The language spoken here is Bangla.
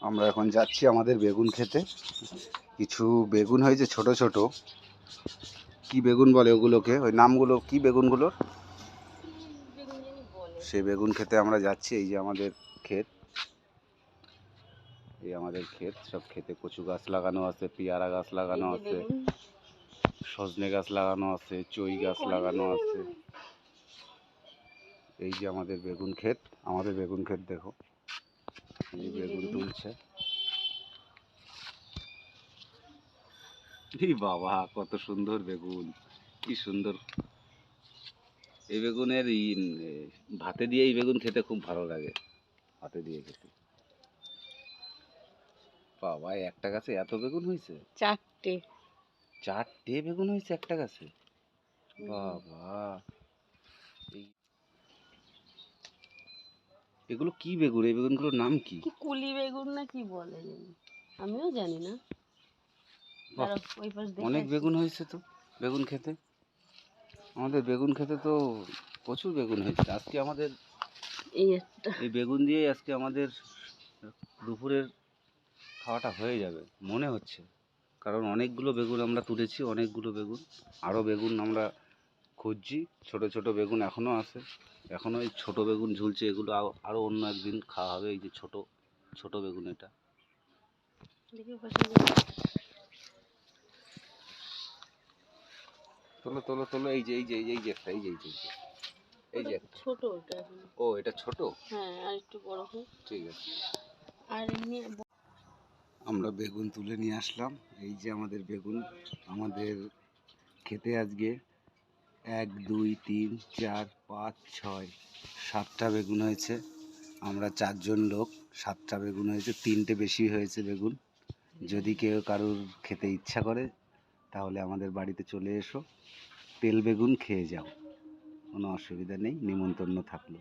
আমরা এখন যাচ্ছি আমাদের বেগুন খেতে। কিছু বেগুন হয়েছে ছোট ছোট, কি বেগুন বলে ওগুলোকে, ওই নামগুলো কি বেগুনগুলোর, সেই বেগুন খেতে আমরা যাচ্ছি। এই যে আমাদের ক্ষেত, এই আমাদের ক্ষেত, সব ক্ষেতে কচু গাছ লাগানো আছে, পেয়ারা গাছ লাগানো আছে, সজনে গাছ লাগানো আছে, চই গাছ লাগানো আছে। এই যে আমাদের বেগুন ক্ষেত, আমাদের বেগুন ক্ষেত দেখো, এই বেগুন তুলছে। এই বাবা কত সুন্দর বেগুন, কি সুন্দর! এই বেগুনের ভাতে দিয়ে এই বেগুন খেতে খুব ভালো লাগে, ভাতে দিয়ে খেতে। বাবা একটা গাছে এত বেগুন হয়েছে, চারটে বেগুন হয়েছে একটা গাছে। বাবা এগুলো কি বেগুন, এই বেগুনগুলোর নাম কি? কুলি বেগুন না কি বলে আমিও জানি না। অনেক বেগুন হয়েছে তো বেগুন খেতে, আমাদের বেগুন খেতে তো প্রচুর বেগুন হয়েছে। আজকে আমাদের এই বেগুন দিয়ে আজকে আমাদের দুপুরের খাওয়াটা হয়ে যাবে মনে হচ্ছে, কারণ অনেকগুলো বেগুন আমরা তুলেছি, অনেকগুলো বেগুন, আরও বেগুন আমরা খুঁজছি। ছোট ছোট বেগুন এখনও আছে, এখনও এই ছোটো বেগুন ঝুলছে, এগুলো আরও অন্য একদিন খাওয়া হবে। এই যে ছোট ছোট বেগুন, এটা তোলো তোলো তোলো। এই যে এই যে এই যে একটা, এই যে এই যে এই যে একটা ছোট, এটা ও এটা ছোট, হ্যাঁ আর একটু বড় হোক। ঠিক আছে। আর এমনি আমরা বেগুন তুলে নিয়ে আসলাম। এই যে আমাদের বেগুন, আমাদের খেতে আজকে 1 2 3 4 5 6 7টা বেগুন হয়েছে। আমরা 4জন লোক, 7টা বেগুন হয়েছে, 3টে বেশি হয়েছে বেগুন। যদি কেউ কারুর খেতে ইচ্ছা করে তাহলে আমাদের বাড়িতে চলে এসো, তেল বেগুন খেয়ে যাও, কোনো অসুবিধা নেই, নিমন্ত্রণ থাকলো।